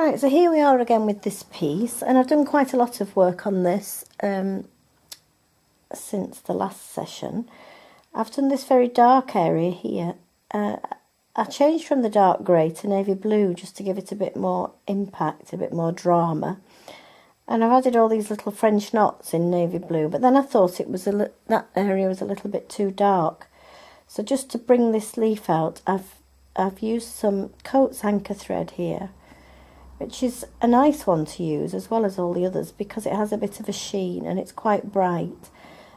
Right, so here we are again with this piece, and I've done quite a lot of work on this since the last session. I've done this very dark area here. I changed from the dark grey to navy blue just to give it a bit more impact, a bit more drama. And I've added all these little French knots in navy blue, but then I thought it was that area was a little bit too dark. So just to bring this leaf out, I've used some Coats anchor thread here, which is a nice one to use as well as all the others because it has a bit of a sheen and it's quite bright,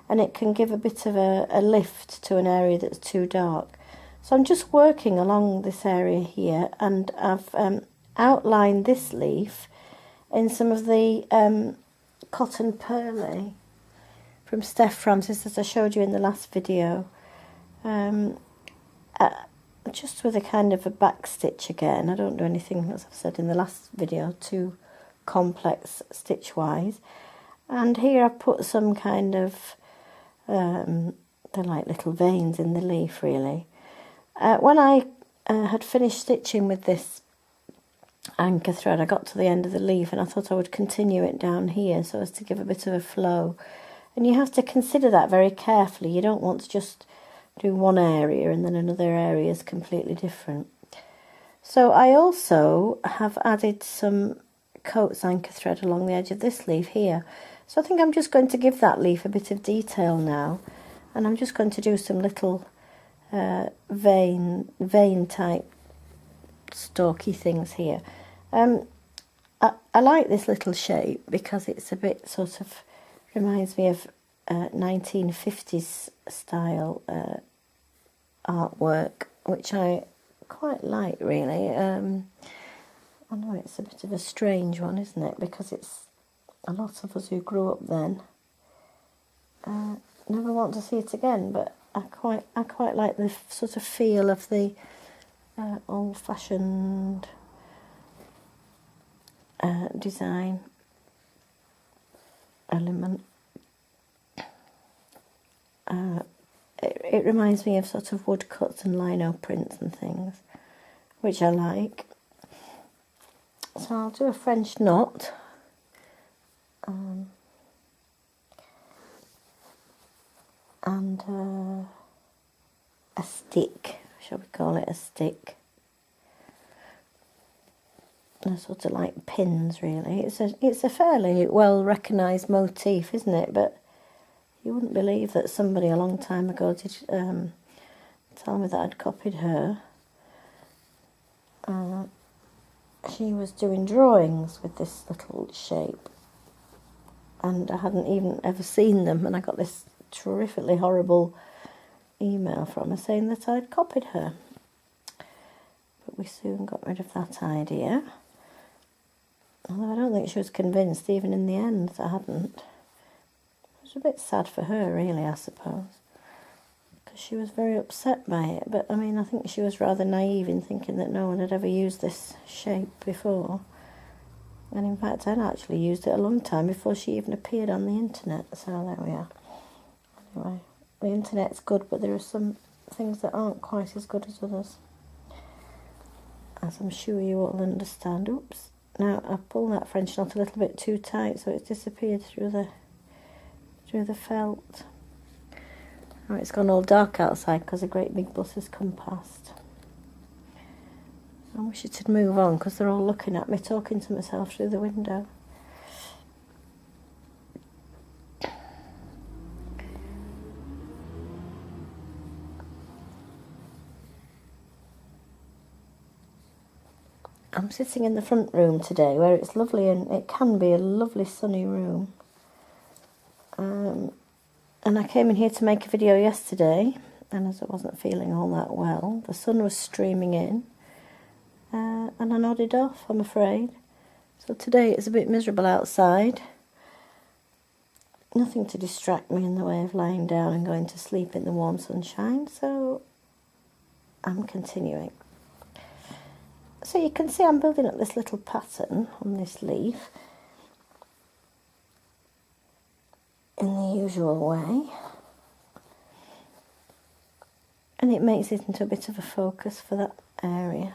and it can give a bit of a lift to an area that's too dark. So I'm just working along this area here, and I've outlined this leaf in some of the cotton pearly from Steph Francis, as I showed you in the last video, just with a kind of a back stitch again. I don't do anything, as I've said in the last video, too complex stitch wise. And here I've put some kind of they're like little veins in the leaf really. When I had finished stitching with this anchor thread, I got to the end of the leaf and I thought I would continue it down here so as to give a bit of a flow. And you have to consider that very carefully. You don't want to just do one area and then another area is completely different. So I also have added some Coats anchor thread along the edge of this leaf here. So I think I'm just going to give that leaf a bit of detail now, and I'm just going to do some little vein type stalky things here. I like this little shape because it's a bit sort of reminds me of 1950s style artwork, which I quite like really. I know it's a bit of a strange one, isn't it, because it's a lot of us who grew up then never want to see it again, but I quite like the sort of feel of the old-fashioned design element. It reminds me of sort of woodcuts and lino prints and things, which I like. So I'll do a French knot. And a stick, shall we call it a stick? They're sort of like pins really. It's a fairly well recognised motif, isn't it? But you wouldn't believe that somebody a long time ago did tell me that I'd copied her. She was doing drawings with this little shape, and I hadn't even ever seen them, and I got this terrifically horrible email from her saying that I'd copied her. But we soon got rid of that idea. Although I don't think she was convinced even in the end that I hadn't. It was a bit sad for her really, I suppose, because she was very upset by it. But I mean, I think she was rather naive in thinking that no one had ever used this shape before. And in fact, I'd actually used it a long time before she even appeared on the internet. So there we are. Anyway, the internet's good, but there are some things that aren't quite as good as others, as I'm sure you all understand. Oops. Now I've pulled that French knot a little bit too tight, so it's disappeared through the felt. Oh, it's gone all dark outside because a great big bus has come past. I wish it would move on because they're all looking at me talking to myself through the window. I'm sitting in the front room today where it's lovely, and it can be a lovely sunny room. And I came in here to make a video yesterday, and as I wasn't feeling all that well, the sun was streaming in, and I nodded off, I'm afraid. So today it's a bit miserable outside. Nothing to distract me in the way of lying down and going to sleep in the warm sunshine, so I'm continuing. So you can see I'm building up this little pattern on this leaf in the usual way, and it makes it into a bit of a focus for that area.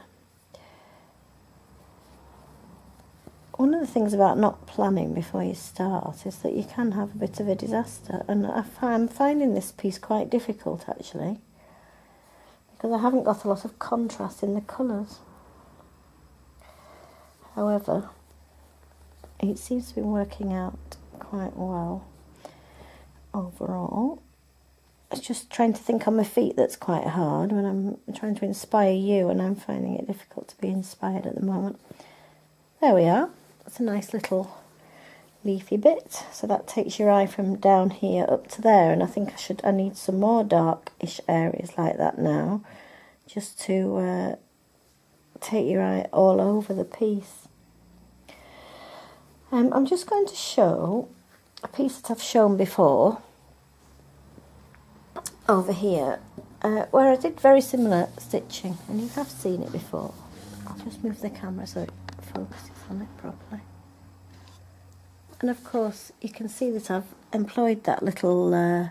one of the things about not planning before you start is that you can have a bit of a disaster, and I'm finding this piece quite difficult actually, because I haven't got a lot of contrast in the colours. However, it seems to be working out quite well overall. It's just trying to think on my feet that's quite hard when I'm trying to inspire you, and I'm finding it difficult to be inspired at the moment. There we are. That's a nice little leafy bit. So that takes your eye from down here up to there, and I think I need some more darkish areas like that now, just to take your eye all over the piece. I'm just going to show a piece that I've shown before over here, where I did very similar stitching, and you have seen it before. I'll just move the camera so it focuses on it properly. And of course you can see that I've employed that little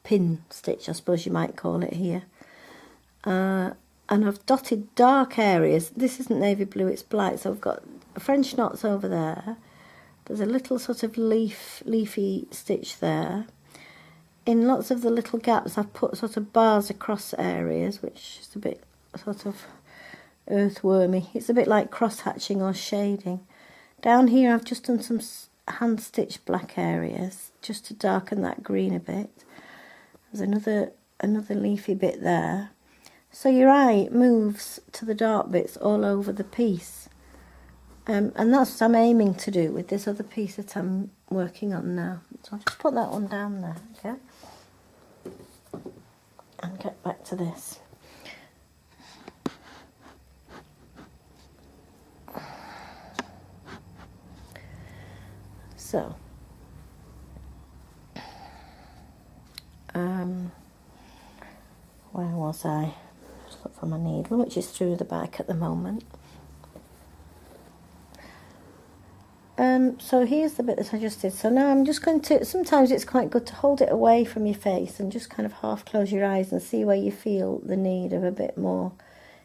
pin stitch, I suppose you might call it here, and I've dotted dark areas. This isn't navy blue, it's black, so I've got French knots over there. There's a little sort of leafy stitch there. In lots of the little gaps I've put sort of bars across areas, which is a bit sort of earthwormy. It's a bit like cross-hatching or shading. Down here I've just done some hand-stitched black areas just to darken that green a bit. There's another leafy bit there. So your eye moves to the dark bits all over the piece. And that's what I'm aiming to do with this other piece that I'm working on now. So I'll just put that one down there, okay? And get back to this. So, where was I? Just look for my needle, which is through the back at the moment. So here's the bit that I just did. So now I'm just going to, sometimes it's quite good to hold it away from your face and just kind of half close your eyes and see where you feel the need of a bit more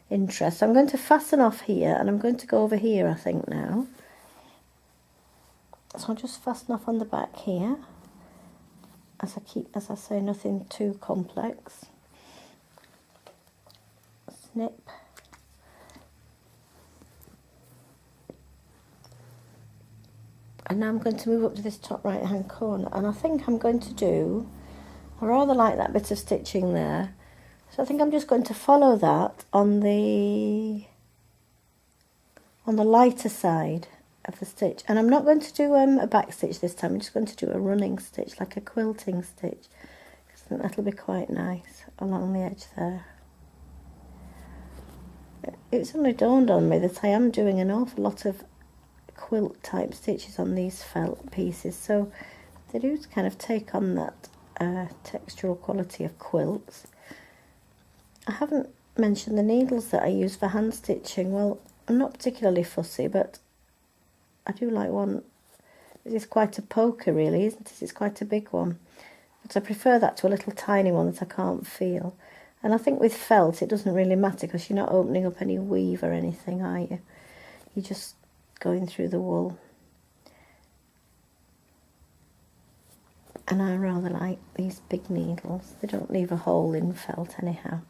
interest. So I'm going to fasten off here, and I'm going to go over here, I think, now. So I'll just fasten off on the back here. As I say, nothing too complex. Snip. And now I'm going to move up to this top right hand corner, and I think I'm going to do, I rather like that bit of stitching there, so I think I'm just going to follow that on the lighter side of the stitch. And I'm not going to do a back stitch this time, I'm just going to do a running stitch, like a quilting stitch, because I think that'll be quite nice along the edge there. It's only dawned on me that I am doing an awful lot of quilt type stitches on these felt pieces, so they do kind of take on that textural quality of quilts. I haven't mentioned the needles that I use for hand stitching. Well, I'm not particularly fussy, but I do like one. This is quite a poker really, isn't it? It's quite a big one, but I prefer that to a little tiny one that I can't feel. And I think with felt it doesn't really matter, because you're not opening up any weave or anything, are you? You're just going through the wool. And I rather like these big needles. They don't leave a hole in felt anyhow.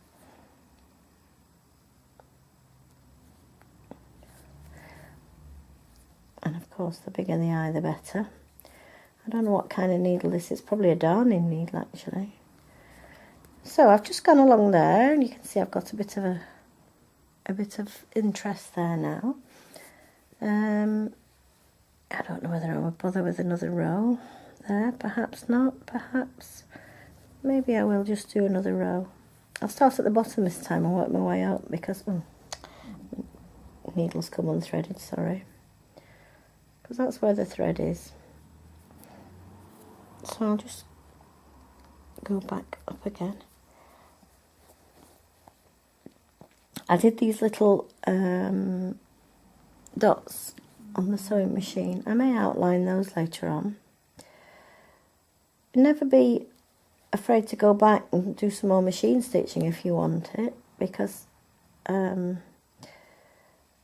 And of course the bigger the eye the better. I don't know what kind of needle this is, probably a darning needle actually. So I've just gone along there, and you can see I've got a bit of interest there now. I don't know whether I will bother with another row there, perhaps not, perhaps. Maybe I will just do another row. I'll start at the bottom this time and work my way up, because needles come unthreaded, sorry. Because that's where the thread is. So I'll just go back up again. I did these little dots on the sewing machine. I may outline those later on. Never be afraid to go back and do some more machine stitching if you want it, because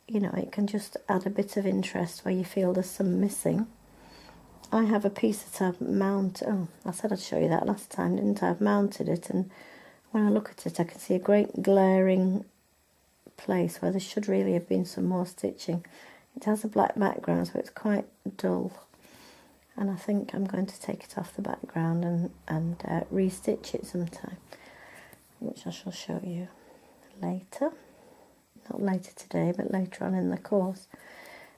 you know, it can just add a bit of interest where you feel there's some missing. I have a piece that I've mounted. Oh, I said I'd show you that last time, didn't I? I've mounted it, and when I look at it, I can see a great glaring place where there should really have been some more stitching. It has a black background, so it's quite dull. And I think I'm going to take it off the background and restitch it sometime, which I shall show you later. Not later today, but later on in the course.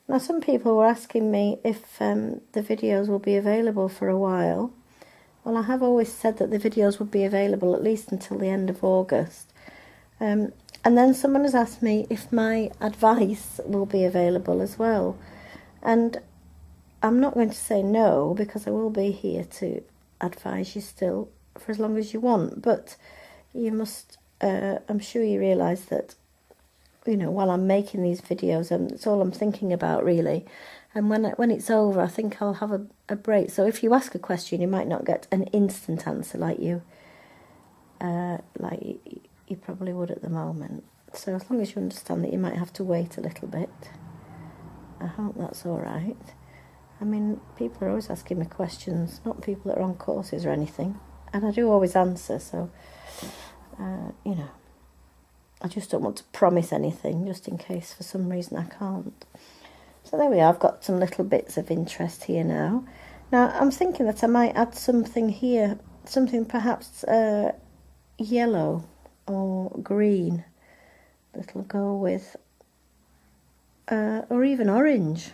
Now, some people were asking me if the videos will be available for a while. Well, I have always said that the videos would be available at least until the end of August. And then someone has asked me if my advice will be available as well. And I'm not going to say no, because I will be here to advise you still for as long as you want. But you must, I'm sure you realise that, you know, while I'm making these videos, it's all I'm thinking about, really. And when it's over, I think I'll have a break. So if you ask a question, you might not get an instant answer like you probably would at the moment. So as long as you understand that you might have to wait a little bit, I hope that's all right. I mean, people are always asking me questions, not people that are on courses or anything. And I do always answer, so, you know, I just don't want to promise anything, just in case for some reason I can't. So there we are, I've got some little bits of interest here now. Now, I'm thinking that I might add something here, something perhaps yellow or green that'll go with, or even orange,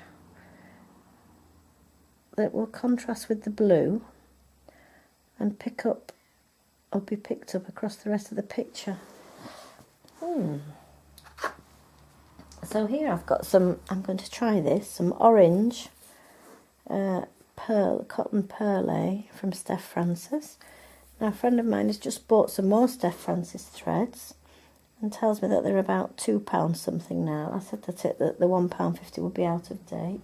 that will contrast with the blue and pick up, or be picked up across the rest of the picture. So here I've got some, I'm going to try this, some orange cotton perle from Steph Francis. Now, a friend of mine has just bought some more Steph Francis threads and tells me that they're about £2 something now. I said that the £1.50 would be out of date.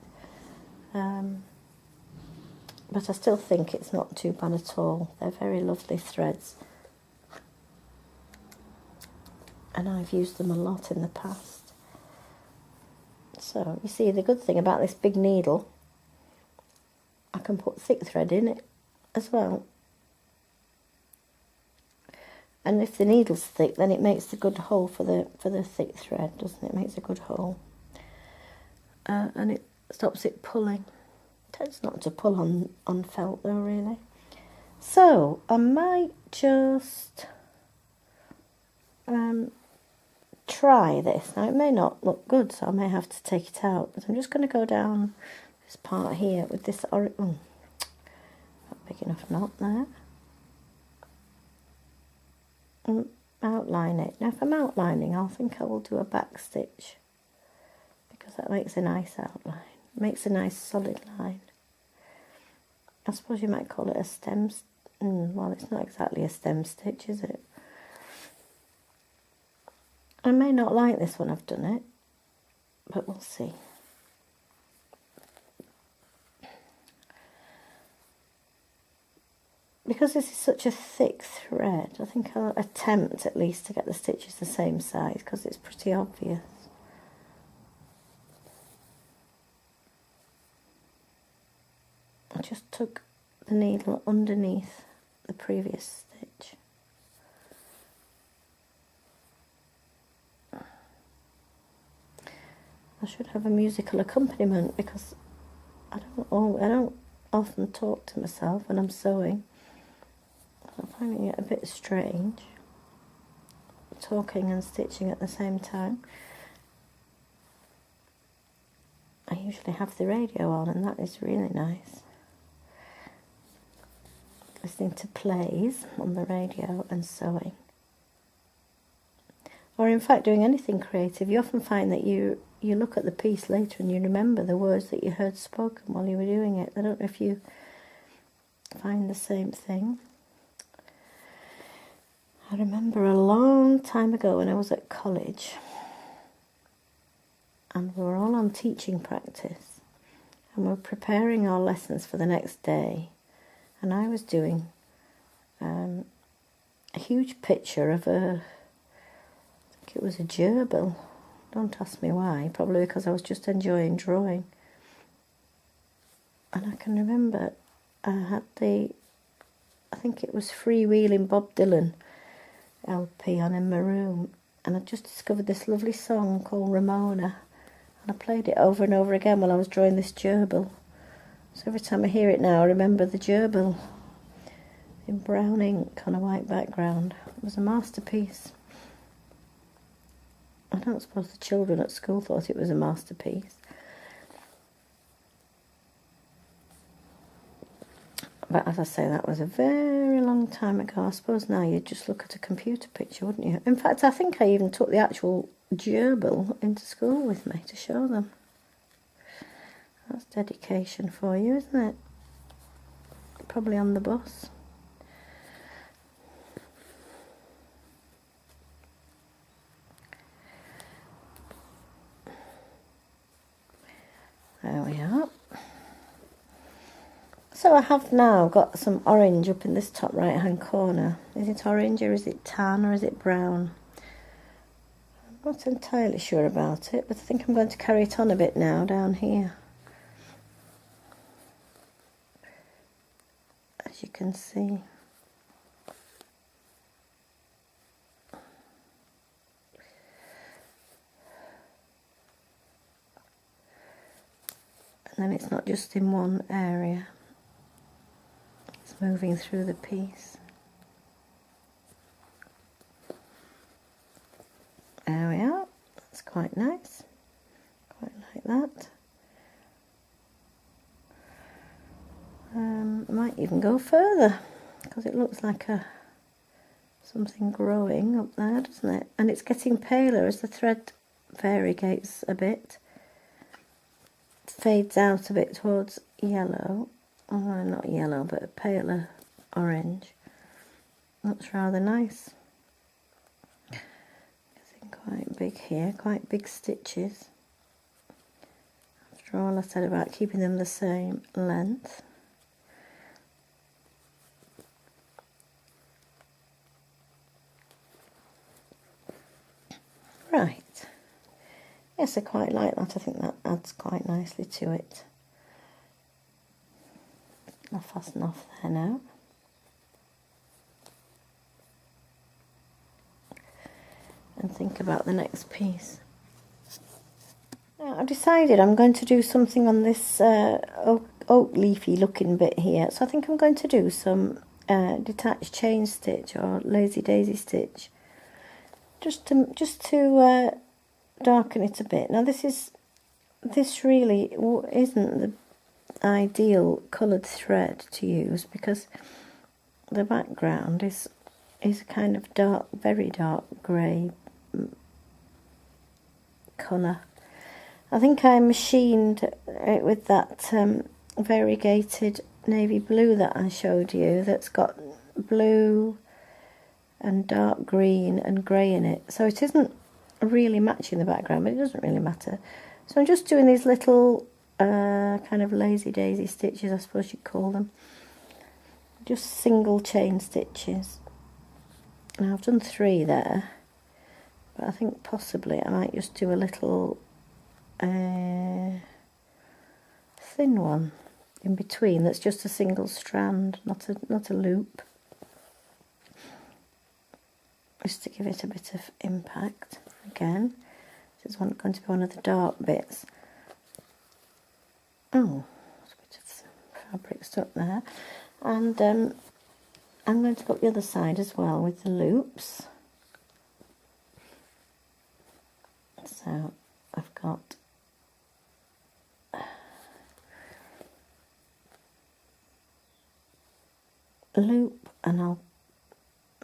But I still think it's not too bad at all. They're very lovely threads. And I've used them a lot in the past. So, you see, the good thing about this big needle, I can put thick thread in it as well. And if the needle's thick, then it makes a good hole for the thick thread, doesn't it? It makes a good hole. And it stops it pulling. It tends not to pull on felt, though, really. So, I might just try this. Now, it may not look good, so I may have to take it out. But I'm just going to go down this part here with this orange. Oh, not big enough knot there. And outline it. Now, if I'm outlining, I think I will do a back stitch, because that makes a nice outline. It makes a nice solid line. I suppose you might call it a stem. Well, it's not exactly a stem stitch, is it? I may not like this when I've done it, but we'll see. Because this is such a thick thread, I think I'll attempt at least to get the stitches the same size, because it's pretty obvious. I just took the needle underneath the previous stitch. I should have a musical accompaniment, because I don't often talk to myself when I'm sewing. I'm finding it a bit strange, talking and stitching at the same time. I usually have the radio on, and that is really nice. Listening to plays on the radio and sewing. Or in fact doing anything creative, you often find that you look at the piece later and you remember the words that you heard spoken while you were doing it. I don't know if you find the same thing. I remember a long time ago when I was at college, and we were all on teaching practice, and we were preparing our lessons for the next day, and I was doing a huge picture of I think it was a gerbil, Don't ask me why, probably because I was just enjoying drawing. And I can remember I had I think it was Freewheeling Bob Dylan LP on in my room, and I just discovered this lovely song called Ramona, and I played it over and over again while I was drawing this gerbil. So every time I hear it now, I remember the gerbil in brown ink on a white background. It was a masterpiece. I don't suppose the children at school thought it was a masterpiece. But as I say, that was a very long time ago. I suppose now you'd just look at a computer picture, wouldn't you? In fact, I think I even took the actual gerbil into school with me to show them. That's dedication for you, isn't it? Probably on the bus. There we are. So I have now got some orange up in this top right hand corner. Is it orange or is it tan or is it brown? I'm not entirely sure about it, but I think I'm going to carry it on a bit now down here. As you can see. And then it's not just in one area. It's moving through the piece. There we are. That's quite nice. Quite like that. Might even go further because it looks like something growing up there, doesn't it? And it's getting paler as the thread variegates a bit. It fades out a bit towards yellow. Oh, not yellow, but a paler orange. That's rather nice. Getting quite big here, quite big stitches. After all I said about keeping them the same length. Right. Yes, I quite like that. I think that adds quite nicely to it. I'll fasten off there now. And think about the next piece. Now, I've decided I'm going to do something on this oak leafy looking bit here. So I think I'm going to do some detached chain stitch or lazy daisy stitch. Just to darken it a bit. Now this really isn't the ideal coloured thread to use because the background is a kind of dark, very dark grey colour. I think I machined it with that variegated navy blue that I showed you that's got blue and dark green and grey in it. So it isn't really matching the background, but it doesn't really matter. So I'm just doing these little kind of lazy daisy stitches, I suppose you'd call them. Just single chain stitches. Now I've done 3 there, but I think possibly I might just do a little thin one in between that's just a single strand, not a loop. Just to give it a bit of impact. Again, this is going to be one of the dark bits. Oh, there's a bit of fabric stuck there. And I'm going to go up the other side as well with the loops. So I've got a loop, and I'll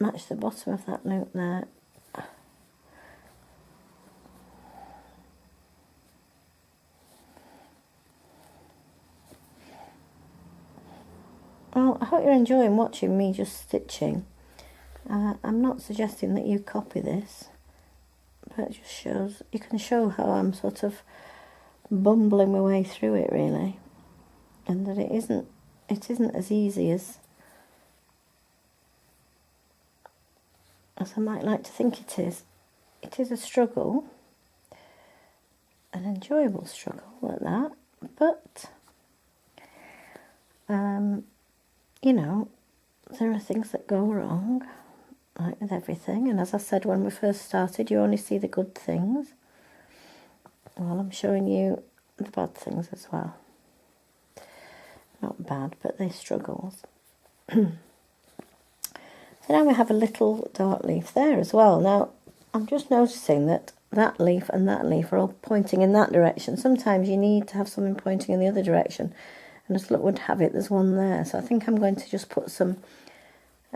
match the bottom of that loop there. Well, I hope you're enjoying watching me just stitching. I'm not suggesting that you copy this, but it just shows, you can show how I'm sort of bumbling my way through it really, and that it isn't as easy as I might like to think it is. It is a struggle, an enjoyable struggle at that, but you know, there are things that go wrong, like with everything, and as I said when we first started, you only see the good things. Well, I'm showing you the bad things as well. Not bad, but they're struggles. So now we have a little dark leaf there as well. Now, I'm just noticing that that leaf and that leaf are all pointing in that direction. Sometimes you need to have something pointing in the other direction. And as luck would have it, there's one there. So I think I'm going to just put some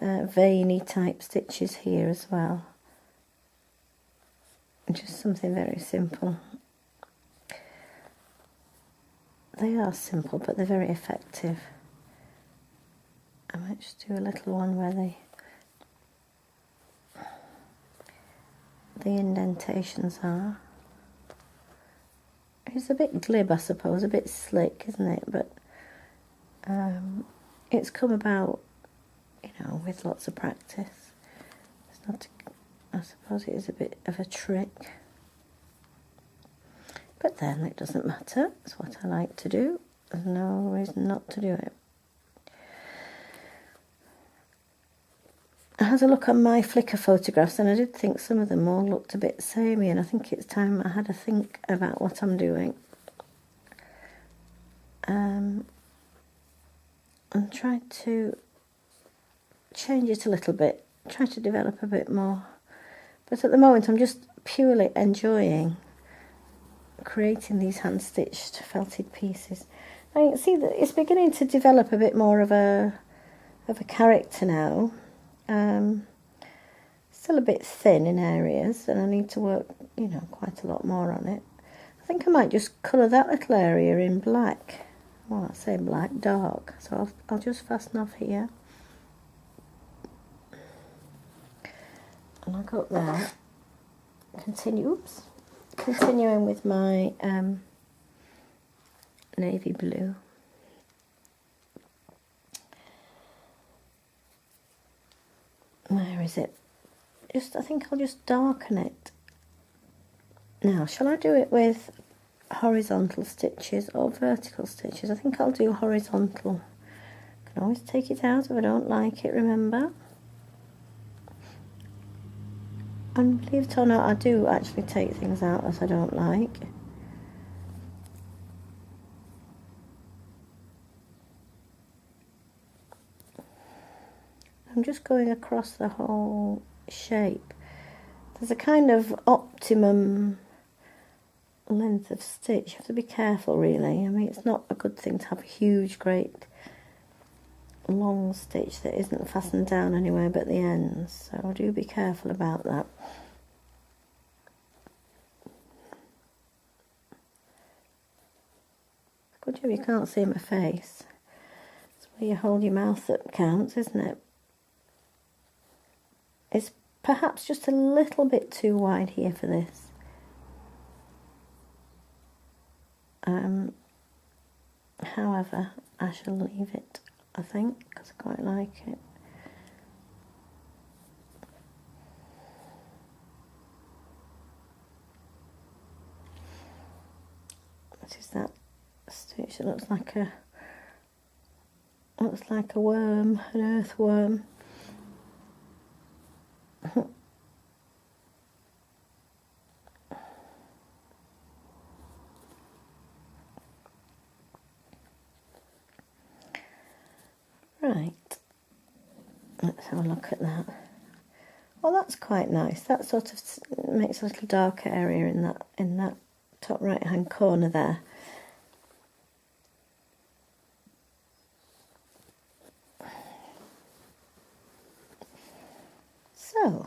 veiny type stitches here as well. Just something very simple. They are simple, but they're very effective. I might just do a little one where the indentations are. It's a bit glib, I suppose, a bit slick, isn't it? But it's come about, you know, with lots of practice. It's not, I suppose it is a bit of a trick. But then it doesn't matter. It's what I like to do. There's no reason not to do it. I had a look on my Flickr photographs and I did think some of them all looked a bit samey, and I think it's time I had a think about what I'm doing. And try to change it a little bit, try to develop a bit more. But at the moment I'm just purely enjoying creating these hand-stitched felted pieces. Now you can see that it's beginning to develop a bit more of a character now. Still a bit thin in areas, and I need to work, you know, quite a lot more on it. I think I might just colour that little area in black. Well, I say black, dark. So I'll just fasten off here. And I'll go up there. Continuing with my navy blue. Where is it? I think I'll just darken it. Now, shall I do it with horizontal stitches or vertical stitches? I think I'll do horizontal. I can always take it out if I don't like it, remember? And believe it or not, I do actually take things out that I don't like. I'm just going across the whole shape. There's a kind of optimum length of stitch. You have to be careful, really. I mean, it's not a good thing to have a huge, great, long stitch that isn't fastened down anywhere but the ends. So do be careful about that. Good job you can't see my face. It's where you hold your mouth that counts, isn't it? It's perhaps just a little bit too wide here for this. However, I shall leave it, I think, because I quite like it. What is that stitch? It looks like a worm, an earthworm. Right, let's have a look at that. Well, that's quite nice. That sort of makes a little darker area in that top right hand corner there. So,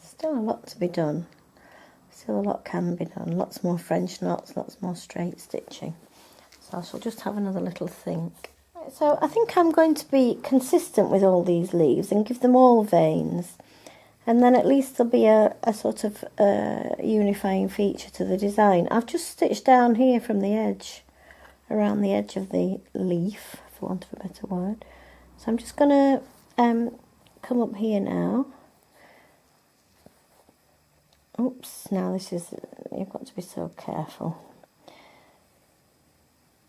still a lot to be done. Still a lot can be done. Lots more French knots, lots more straight stitching. So I shall just have another little think. So I think I'm going to be consistent with all these leaves and give them all veins. And then at least there'll be a sort of unifying feature to the design. I've just stitched down here from the edge, around the edge of the leaf, for want of a better word. So I'm just going to come up here now Oops, now this is, you've got to be so careful.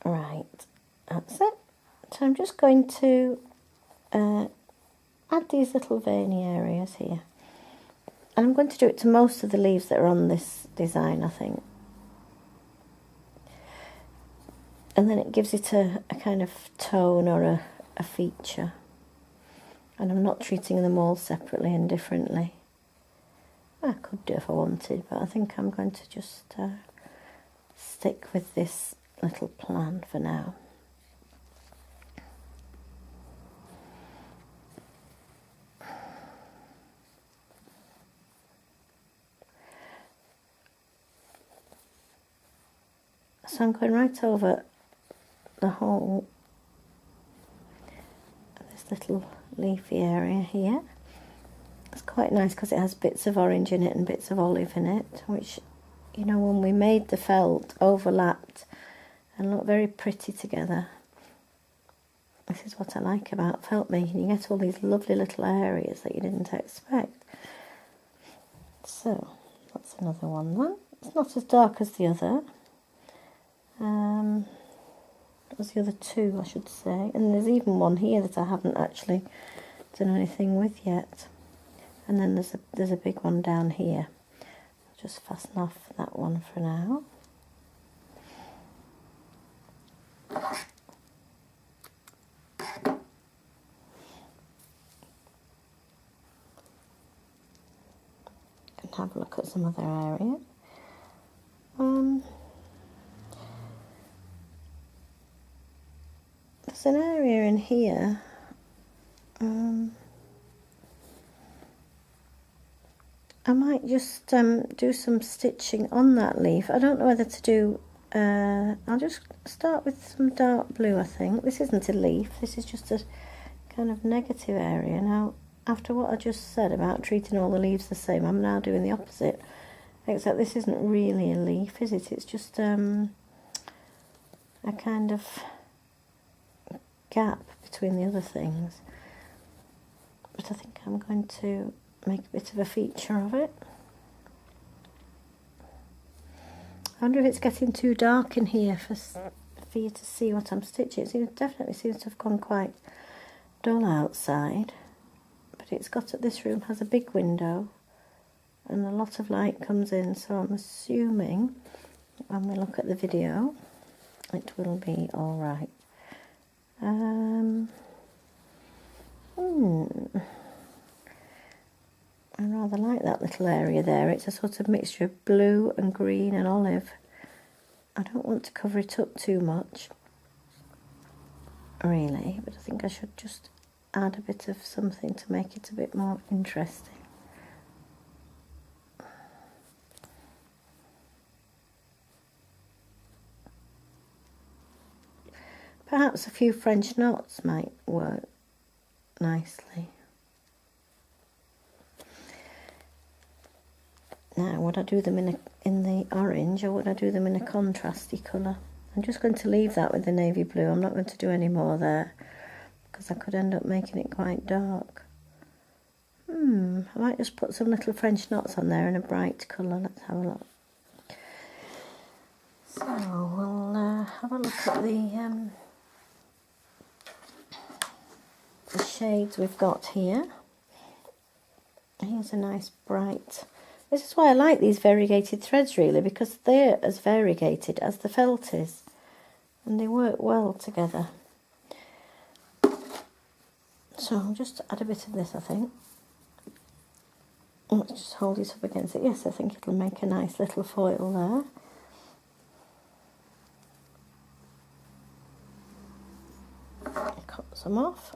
Right, that's it. So I'm just going to add these little veiny areas here. And I'm going to do it to most of the leaves that are on this design, I think. And then it gives it a kind of tone or a feature. And I'm not treating them all separately and differently. I could do if I wanted, but I think I'm going to just stick with this little plan for now. So I'm going right over the whole of this little leafy area here. It's quite nice because it has bits of orange in it and bits of olive in it, which, you know, when we made the felt, overlapped and looked very pretty together. This is what I like about felt making. You get all these lovely little areas that you didn't expect. So, that's another one then. It's not as dark as the other. That was the other two, I should say. And there's even one here that I haven't actually done anything with yet. And then there's a big one down here. I'll just fasten off that one for now. And have a look at some other areas. There's an area in here. I might just do some stitching on that leaf. I don't know whether to do, I'll just start with some dark blue, I think. This isn't a leaf, this is just a kind of negative area. Now, after what I just said about treating all the leaves the same, I'm now doing the opposite. Except this isn't really a leaf, is it? It's just a kind of gap between the other things. But I think I'm going to make a bit of a feature of it. I wonder if it's getting too dark in here for you to see what I'm stitching. It definitely seems to have gone quite dull outside, but it's got, this room has a big window and a lot of light comes in, so I'm assuming when we look at the video it will be alright. I rather like that little area there. It's a sort of mixture of blue and green and olive. I don't want to cover it up too much, really, but I think I should just add a bit of something to make it a bit more interesting. Perhaps a few French knots might work nicely. Now, would I do them in the orange, or would I do them in a contrasty colour? I'm just going to leave that with the navy blue. I'm not going to do any more there, because I could end up making it quite dark. I might just put some little French knots on there in a bright colour. Let's have a look. So, we'll have a look at the shades we've got here. Here's a nice bright... This is why I like these variegated threads, really, because they're as variegated as the felt is, and they work well together. So I'll just add a bit of this, I think. Let's just hold it up against it. Yes, I think it'll make a nice little foil there. Cut some off.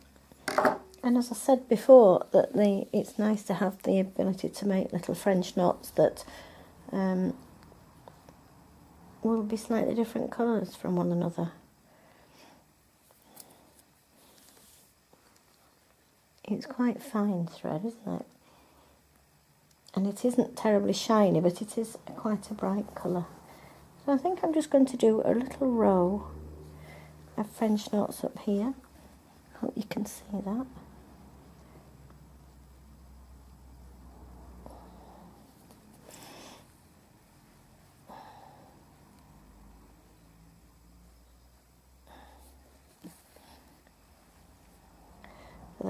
And as I said before, that it's nice to have the ability to make little French knots that will be slightly different colours from one another. It's quite fine thread, isn't it? And it isn't terribly shiny, but it is quite a bright colour. So I think I'm just going to do a little row of French knots up here. Hope you can see that.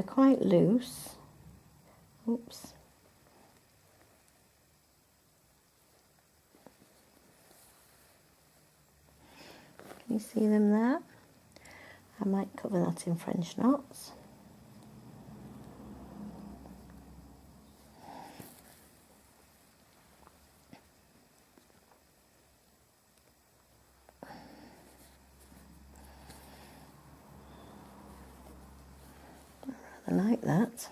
they're quite loose. Oops. Can you see them there? I might cover that in French knots. I like that.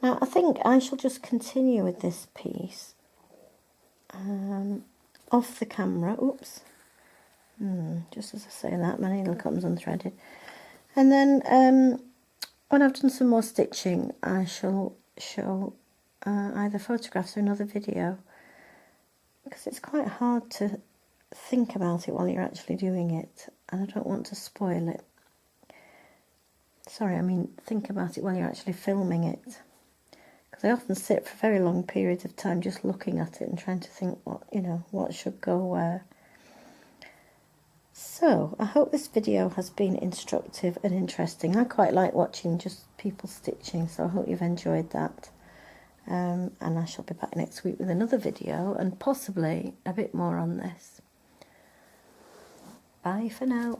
Now I think I shall just continue with this piece off the camera. Oops. Just as I say that, my needle comes unthreaded. And then when I've done some more stitching, I shall show either photographs or another video, because it's quite hard to think about it while you're actually doing it, and I don't want to spoil it. Sorry, I mean think about it while you're actually filming it, because I often sit for very long periods of time just looking at it and trying to think what should go where. So I hope this video has been instructive and interesting. I quite like watching just people stitching, so I hope you've enjoyed that. And I shall be back next week with another video and possibly a bit more on this. Bye for now.